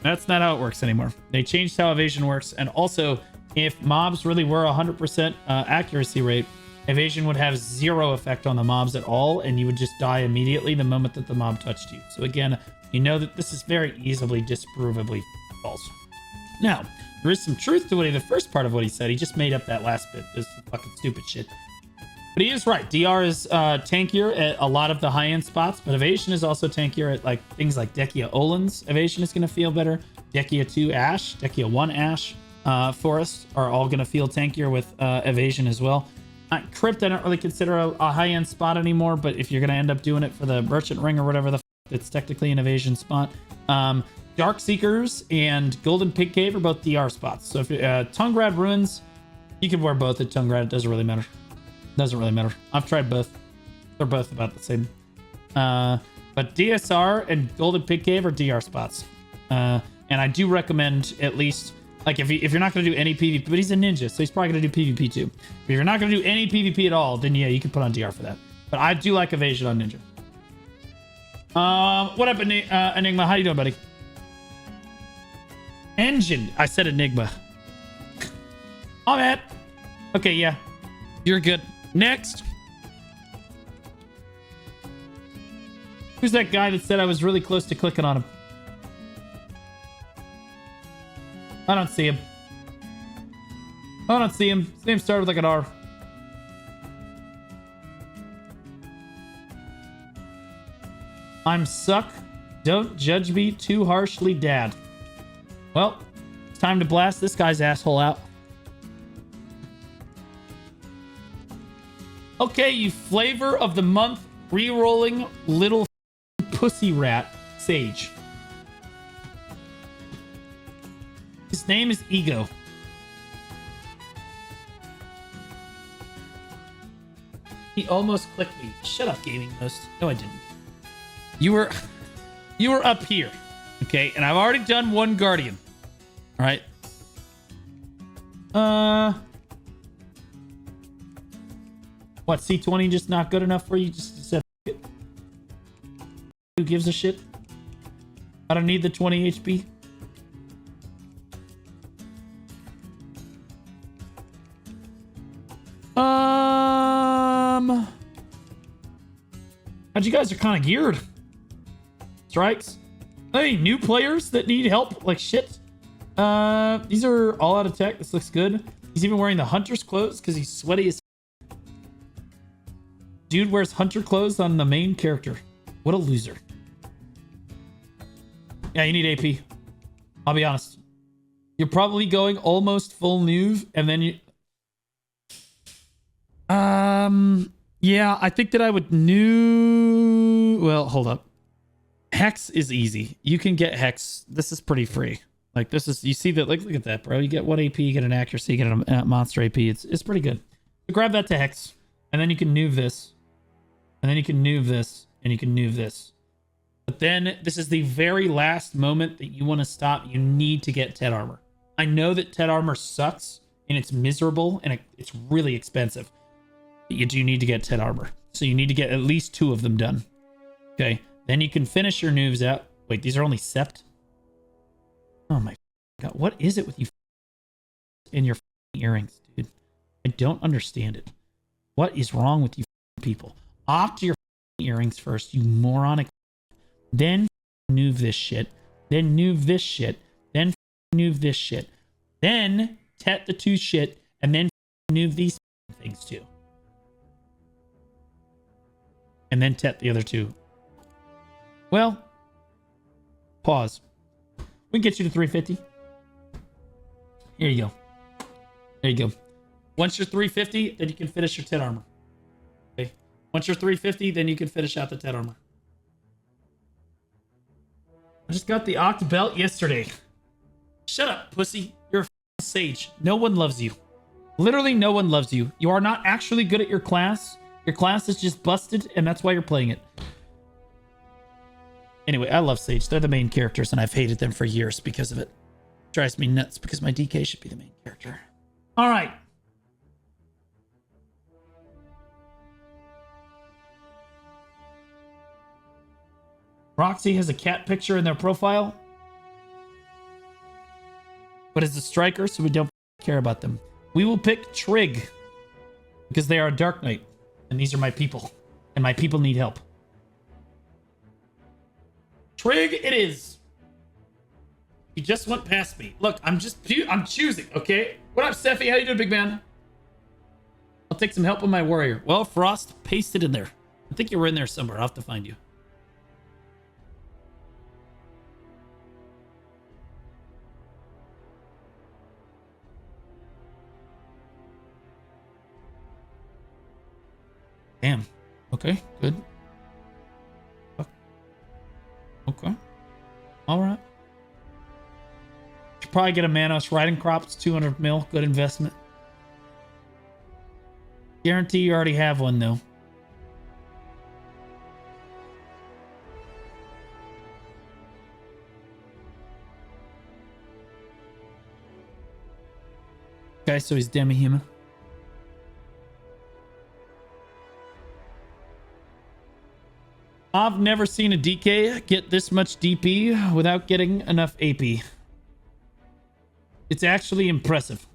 That's not how it works anymore. They changed how evasion works. And also, if mobs really were 100% accuracy rate, evasion would have 0 effect on the mobs at all, and you would just die immediately the moment that the mob touched you. So again, you know that this is very easily disprovably false. Now, there is some truth to the first part of what he said. He just made up that last bit. This is fucking stupid shit. But he is right. DR is tankier at a lot of the high-end spots, but evasion is also tankier at like things like Dekia Olin's. Evasion is going to feel better. Dekia 2 Ash, Dekia 1 Ash, Forest are all going to feel tankier with evasion as well. Crypt, I don't really consider a high-end spot anymore, but if you're going to end up doing it for the Merchant Ring or whatever the it's technically an evasion spot. Dark Seekers and Golden Pig Cave are both DR spots. So if Tungrad Ruins, you can wear both at Tungrad. It doesn't really matter. Doesn't really matter. I've tried both. They're both about the same. But DSR and Golden Pig Cave are DR spots. And I do recommend at least, like, if you're not going to do any PvP, but he's a ninja, so he's probably going to do PvP too. If you're not going to do any PvP at all, then yeah, you can put on DR for that. But I do like evasion on ninja. What up, Enigma? How you doing, buddy? Engine. I said Enigma. Oh, man. Okay, yeah. You're good. Next. Who's that guy that said I was really close to clicking on him? I don't see him. I don't see him. His name started with like an R. I'm suck. Don't judge me too harshly, Dad. Well, it's time to blast this guy's asshole out. Okay, you flavor of the month re-rolling little pussy rat sage. His name is Ego. He almost clicked me. Shut up, Gaming Host. No, I didn't. You were up here, okay? And I've already done one Guardian. All right. What, C20 just not good enough for you? Just said it? Who gives a shit? I don't need the 20 HP. How'd you guys are kind of geared? Strikes? Any new players that need help like shit? These are all out of tech. This looks good. He's even wearing the hunter's clothes because he's sweaty as... Dude wears hunter clothes on the main character. What a loser. Yeah, you need AP. I'll be honest. You're probably going almost full Nuve, and then you... Yeah, I think that I would Well, hold up. Hex is easy. You can get Hex. This is pretty free. Like, this is... You see that? Like, look at that, bro. You get 1 AP, you get an accuracy, you get a monster AP. It's pretty good. So grab that to Hex, and then you can Nuve this. And then you can Nuve this, and you can Nuve this. But then this is the very last moment that you want to stop. You need to get Tet Armor. I know that Tet Armor sucks, and it's miserable, and it's really expensive. But you do need to get Tet Armor. So you need to get at least 2 of them done. Okay? Then you can finish your Nuves out. Wait, these are only Sept? Oh my God. What is it with you in your earrings, dude? I don't understand it. What is wrong with you people? Opt your earrings first, you moronic. Then Nuve this shit. Then Nuve this shit. Then Nuve this shit. Then Tet the 2 shit. And then Nuve these things too. And then Tet the other 2. Well, pause. We can get you to 350. Here you go. There you go. Once you're 350, then you can finish your Tet Armor. Okay. Once you're 350, then you can finish out the Tet Armor. I just got the Oct belt yesterday. Shut up, pussy. You're a sage. No one loves you. Literally no one loves you. You are not actually good at your class. Your class is just busted, and that's why you're playing it. Anyway, I love Sage. They're the main characters, and I've hated them for years because of it. Drives me nuts because my DK should be the main character. All right. Roxy has a cat picture in their profile, but is a striker, so we don't care about them. We will pick Trig because they are a Dark Knight, and these are my people, and my people need help. Trig it is. He just went past me. Look, I'm choosing, okay? What up, Steffi? How you doing, big man? I'll take some help with my warrior. Well, Frost, paste it in there. I think you were in there somewhere. I'll have to find you. Damn. Okay, good. Okay. Alright. Should probably get a Manos riding crops, 200 mil. Good investment. Guarantee you already have one, though. Okay, so he's demi-human. I've never seen a DK get this much DP without getting enough AP. It's actually impressive.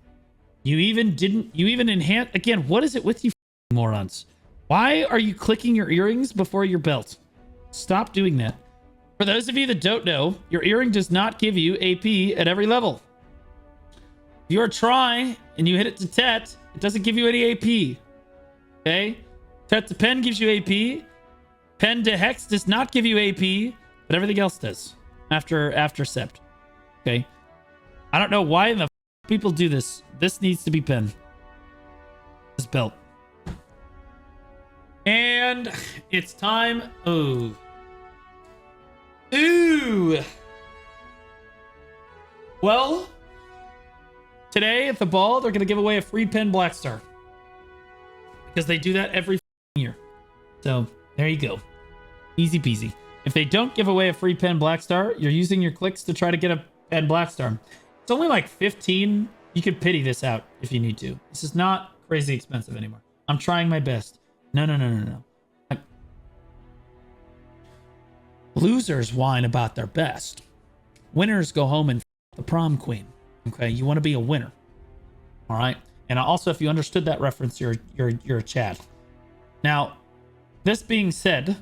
You even enhance... Again, what is it with you morons? Why are you clicking your earrings before your belt? Stop doing that. For those of you that don't know, your earring does not give you AP at every level. If you're a try and you hit it to Tet, it doesn't give you any AP. Okay? Tet to Pen gives you AP. Pen to Hex does not give you AP, but everything else does after Sept. Okay? I don't know why the people do this. This needs to be Pen. This belt. And it's time. Oh. Ooh. Well, today at the ball, they're going to give away a free Pen Black Star. Because they do that every year. So... there you go. Easy peasy. If they don't give away a free Pen Black Star, you're using your clicks to try to get a Pen Black Star. It's only like 15. You could pity this out if you need to. This is not crazy expensive anymore. I'm trying my best. No. Losers whine about their best. Winners go home and the prom queen. Okay, you want to be a winner. All right. And also, if you understood that reference, you're a Chad. Now, this being said,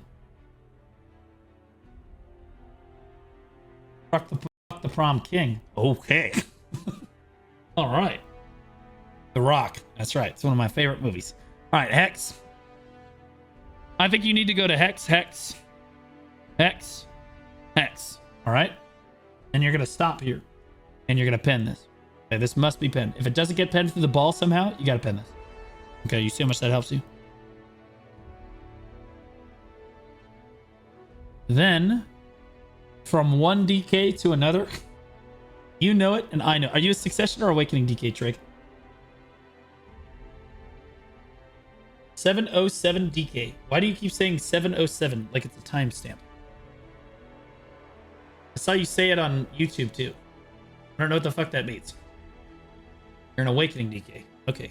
fuck the prom king. Okay. All right. The Rock. That's right. It's one of my favorite movies. All right, Hex. I think you need to go to Hex, Hex, Hex, Hex. All right? And you're going to stop here. And you're going to pin this. Okay, this must be pinned. If it doesn't get pinned through the ball somehow, you got to pin this. Okay, you see how much that helps you? Then, from one DK to another, you know it and I know. Are you a Succession or Awakening DK, Trig? 707 DK. Why do you keep saying 707 like it's a timestamp? I saw you say it on YouTube too. I don't know what the fuck that means. You're an Awakening DK. Okay.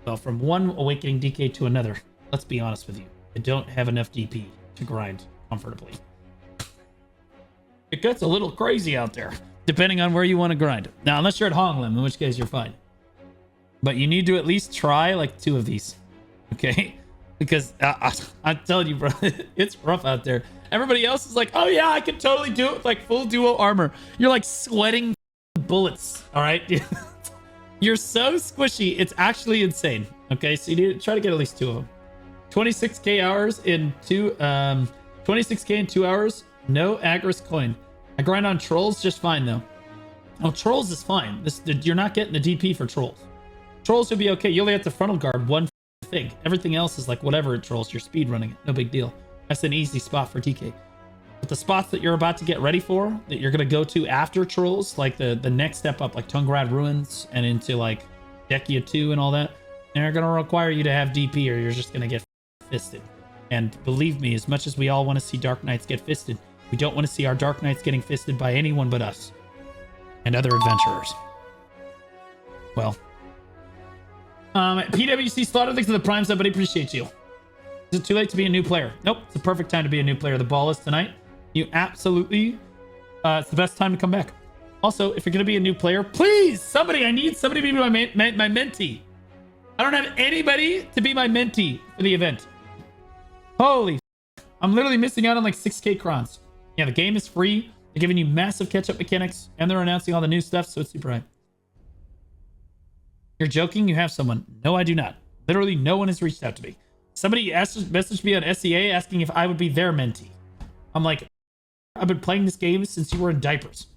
Well, from one Awakening DK to another, let's be honest with you. I don't have enough DP to grind comfortably. It gets a little crazy out there, depending on where you want to grind. Now, unless you're at Honglim, in which case you're fine. But you need to at least try like 2 of these. Okay? Because I'm telling you, bro, it's rough out there. Everybody else is like, oh yeah, I can totally do it with like full duo armor. You're like sweating bullets, all right? You're so squishy, it's actually insane. Okay, so you need to try to get at least 2 of them. 26k hours in 26k in 2 hours. No Agris coin. I grind on trolls just fine though. Oh, trolls is fine. You're not getting the DP for trolls. Trolls will be okay. You only have to frontal guard one thing. Everything else is like whatever it trolls. You're speed running it. No big deal. That's an easy spot for TK. But the spots that you're about to get ready for, that you're gonna go to after trolls, like the next step up, like Tungrad Ruins and into like Dekia 2 and all that, they're gonna require you to have DP or you're just gonna get fisted. And believe me, as much as we all want to see Dark Knights get fisted, we don't want to see our Dark Knights getting fisted by anyone but us and other adventurers. Well, PWC Slaughter, thanks for the prime sub, buddy. Appreciate you. Is it too late to be a new player? Nope, it's the perfect time to be a new player. The ball is tonight. You absolutely, it's the best time to come back. Also, if you're going to be a new player, please, somebody, I need somebody to be my mentee. I don't have anybody to be my mentee for the event. Holy, I'm literally missing out on like 6k crons. Yeah, the game is free. They're giving you massive catch-up mechanics, and they're announcing all the new stuff, so it's super hype. You're joking? You have someone. No, I do not. Literally, no one has reached out to me. Somebody messaged me on SEA asking if I would be their mentee. I'm like, I've been playing this game since you were in diapers.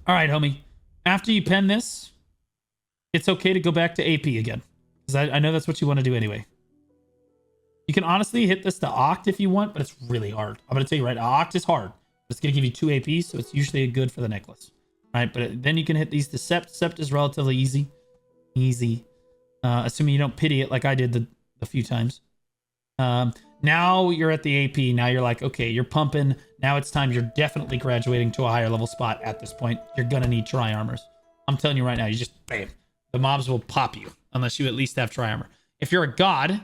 All right, homie. After you pen this, it's okay to go back to AP again. Because I know that's what you want to do anyway. You can honestly hit this to Oct if you want, but it's really hard. I'm going to tell you right, Oct is hard. It's going to give you 2 APs, so it's usually good for the necklace. All right, but then you can hit these to Sept. Sept is relatively easy. Easy. Assuming you don't pity it like I did the few times. Now you're at the AP. Now you're like, okay, you're pumping. Now it's time. You're definitely graduating to a higher level spot at this point. You're going to need tri-armors. I'm telling you right now, you just, bam. The mobs will pop you unless you at least have tri-armor. If you're a god,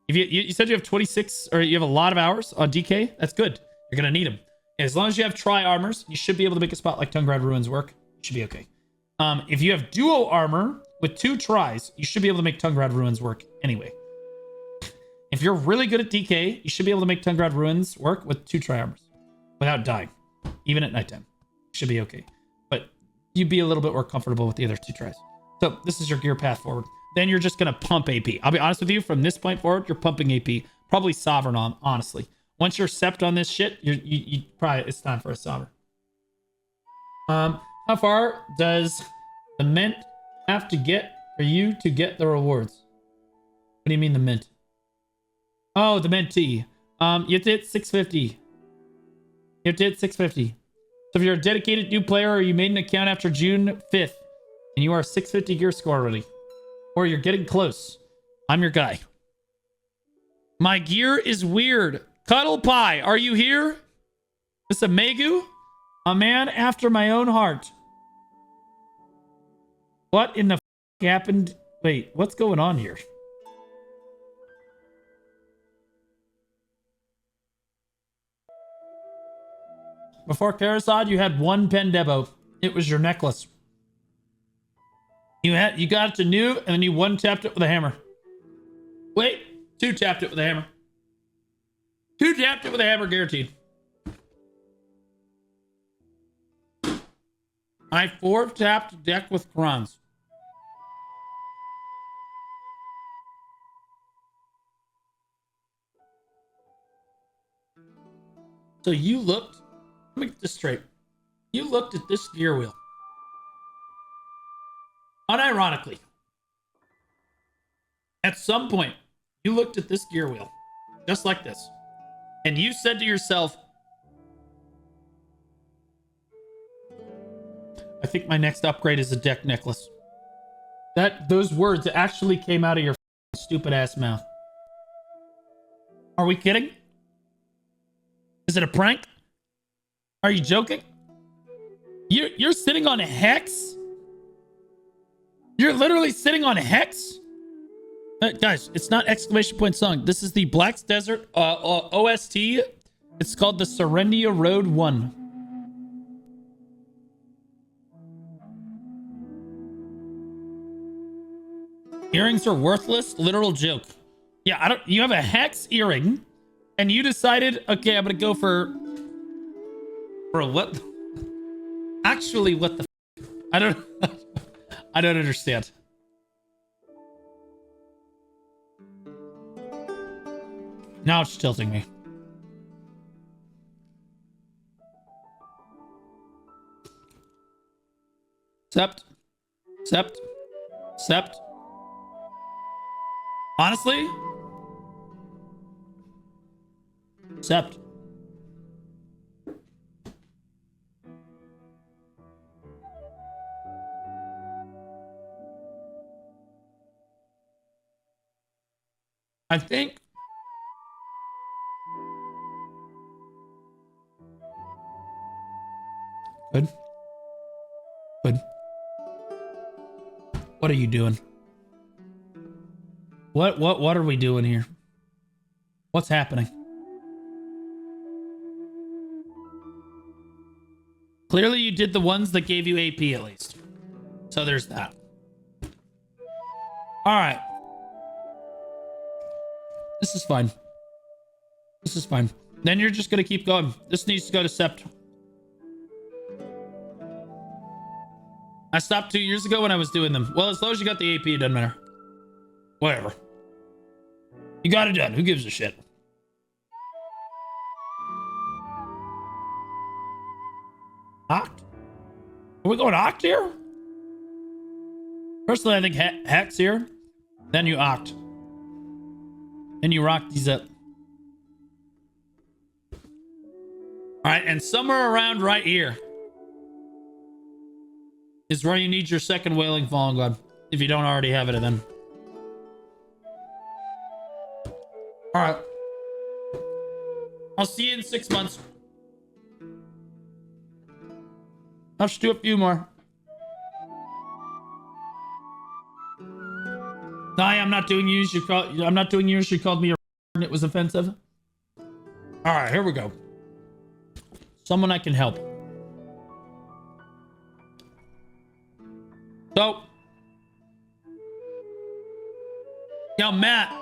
if you said you have 26 or you have a lot of hours on DK, that's good. You're going to need them. As long as you have tri-armors, you should be able to make a spot like Tungrad Ruins work. It should be okay. If you have duo armor with 2 tries, you should be able to make Tungrad Ruins work anyway. If you're really good at DK, you should be able to make Tungrad Ruins work with 2 tri-armors without dying, even at nighttime. Should be okay. But you'd be a little bit more comfortable with the other 2 tries. So this is your gear path forward. Then you're just going to pump AP. I'll be honest with you, from this point forward, you're pumping AP. Probably Sovereign on, honestly. Once you're Sept on this shit, you probably, it's time for a Sovereign. How far does the mint have to get for you to get the rewards? What do you mean the mint? Oh, the mentee. You have to hit 650. You have to hit 650. So if you're a dedicated new player or you made an account after June 5th and you are 650 gear score already, or you're getting close, I'm your guy. My gear is weird. Cuddle Pie, are you here? This a Megu? A man after my own heart. What in the happened? Wait, what's going on here? Before Karasad, you had 1 Pendebo. It was your necklace. You got it to new, and then you 1-tapped it with a hammer. Wait, 2-tapped it with a hammer. 2-tapped it with a hammer, guaranteed. I 4-tapped deck with crons. So you looked, let me get this straight. You looked at this gear wheel. Unironically. At some point, you looked at this gear wheel. Just like this. And you said to yourself, I think my next upgrade is a deck necklace. Those words actually came out of your stupid ass mouth. Are we kidding? Is it a prank? Are you joking? You're sitting on a hex? You're literally sitting on a hex? Guys, it's not exclamation point song. This is the Black's Desert OST. It's called the Serendia Road 1. Earrings are worthless. Literal joke. Yeah, you have a hex earring and you decided, okay, I'm gonna go for what? Actually, what the I don't I don't understand. Now it's tilting me. Sept. Honestly? Sept. I think Good. What are you doing? What are we doing here? What's happening? Clearly you did the ones that gave you AP at least. So there's that. All right. This is fine. Then you're just going to keep going. This needs to go to Sept. I stopped 2 years ago when I was doing them. Well, as long as you got the AP, it doesn't matter. Whatever. You got it done. Who gives a shit? Oct? Are we going Oct here? Personally, I think Hex here. Then you Oct. And you rock these up. Alright, and somewhere around right here is where you need your second Wailing Fallen God. If you don't already have it then. Alright. I'll see you in 6 months. I'll just do a few more. No, I'm not doing use. I'm not doing use. You called me a and it was offensive. Alright, here we go. Someone I can help. So. Yo, Matt.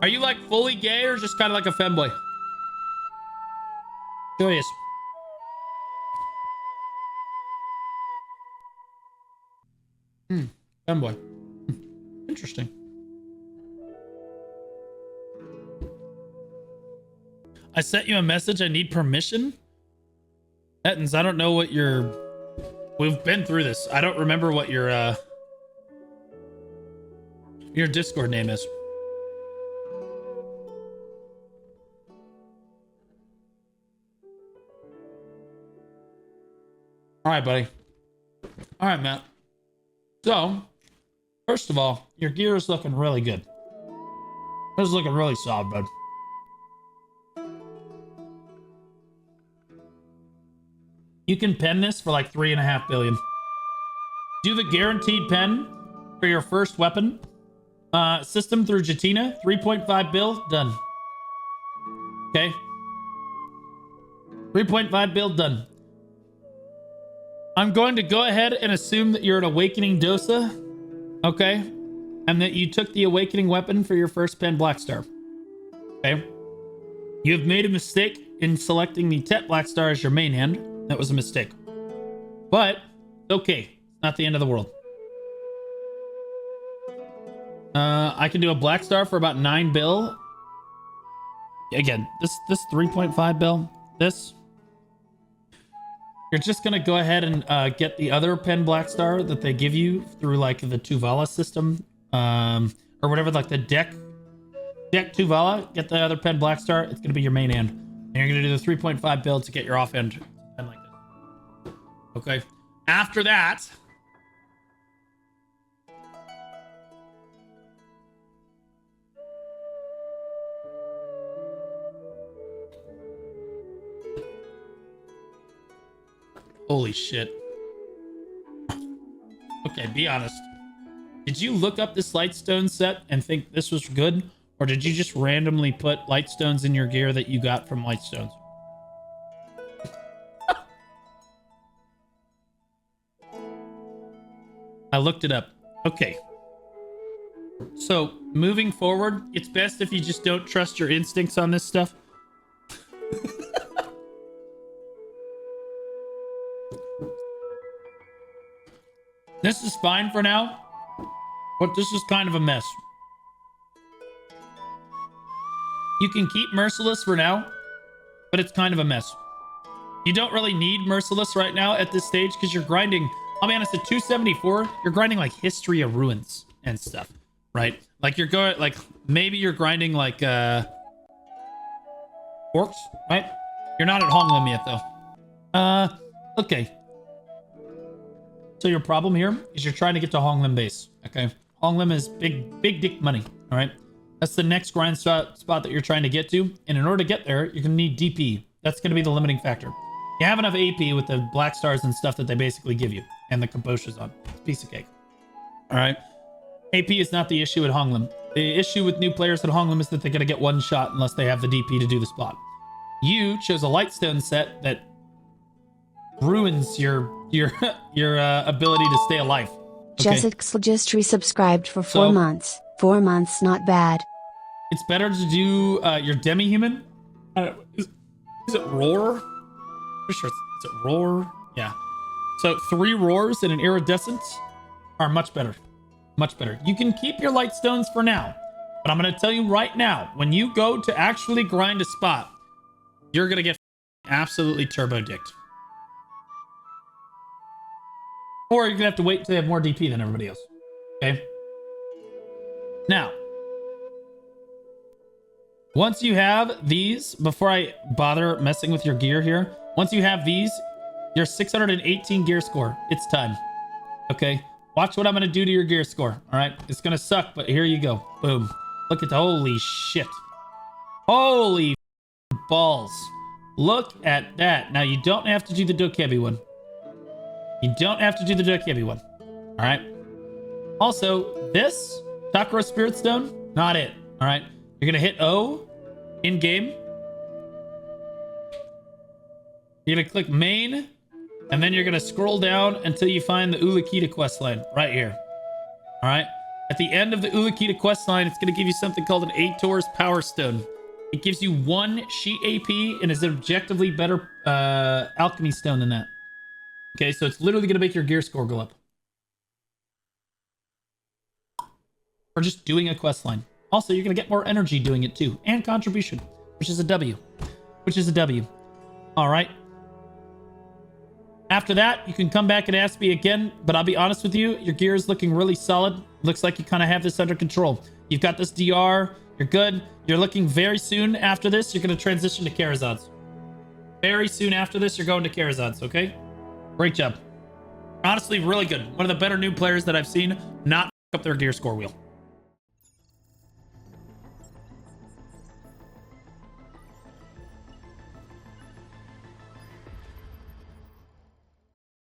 Are you like fully gay or just kind of like a femboy? Curious. Femboy. Interesting. I sent you a message. I need permission. Ettins, I don't know what your... We've been through this. I don't remember what your Discord name is. All right, buddy. All right, Matt. So, first of all, your gear is looking really good. This is looking really solid, bud. You can pen this for like 3.5 billion. Do the guaranteed pen for your first weapon. System through Jatina, 3.5 bill, done. Okay. 3.5 bill, done. I'm going to go ahead and assume that you're an Awakening Dosa. Okay. And that you took the Awakening weapon for your first pen Blackstar. Okay. You have made a mistake in selecting the Tet Blackstar as your main hand. That was a mistake. But, okay. It's not the end of the world. I can do a Blackstar for about 9 bill. Again, this 3.5 bill. this, you're just gonna go ahead and get the other pen black star that they give you through like the Tuvala system, or whatever, like the deck Tuvala. Get the other pen black star. It's gonna be your main end, and you're gonna do the 3.5 build to get your off end pen like this. Okay. After that, holy shit. Okay, be honest. Did you look up this Lightstone set and think this was good? Or did you just randomly put Lightstones in your gear that you got from Lightstones? I looked it up. Okay. So, moving forward, it's best if you just don't trust your instincts on this stuff. This is fine for now, but this is kind of a mess. You can keep Merciless for now, but it's kind of a mess. You don't really need Merciless right now at this stage because you're grinding, I'll be honest, at 274, you're grinding like History of Ruins and stuff, right? Like you're going, like maybe you're grinding like Orcs, right? You're not at Honglim yet though. Okay. So your problem here is you're trying to get to Honglim base, okay? Honglim is big dick money, all right? That's the next grind spot that you're trying to get to. And in order to get there, you're going to need DP. That's going to be the limiting factor. You have enough AP with the black stars and stuff that they basically give you. And the Kaboshas on. It's a piece of cake. All right? AP is not the issue at Honglim. The issue with new players at Honglim is that they're going to get one shot unless they have the DP to do the spot. You chose a Lightstone set that ruins your ability to stay alive. Okay? Jessica just resubscribed for 4 months. 4 months, not bad. It's better to do your demi-human. Is it roar? Pretty sure is it roar? Yeah. So 3 roars and an iridescent are much better. Much better. You can keep your Lightstones for now. But I'm going to tell you right now, when you go to actually grind a spot, you're going to get absolutely turbo-dicked. Or you're going to have to wait until you have more DP than everybody else. Okay? Now, once you have these, before I bother messing with your gear here, once you have these, your 618 gear score, it's time. Okay? Watch what I'm going to do to your gear score. All right? It's going to suck, but here you go. Boom. Look at the holy shit. Holy balls. Look at that. Now, you don't have to do the Dokebi one. You don't have to do the Dokebi one. All right? Also, this Chakra Spirit Stone, not it. All right? You're going to hit O in game. You're going to click main, and then you're going to scroll down until you find the Ulukita questline right here. All right? At the end of the Ulukita questline, it's going to give you something called an Aitor's Power Stone. It gives you 1 sheet AP and is an objectively better alchemy stone than that. Okay, so it's literally going to make your gear score go up. Or just doing a quest line. Also, you're going to get more energy doing it too. And contribution, which is a W. Which is a W. All right. After that, you can come back and ask me again. But I'll be honest with you, your gear is looking really solid. Looks like you kind of have this under control. You've got this DR. You're good. You're looking very soon after this. You're going to transition to Karazods. Very soon after this, you're going to Karazods, okay? Great job. Honestly, really good. One of the better new players that I've seen not f*** up their gear score wheel.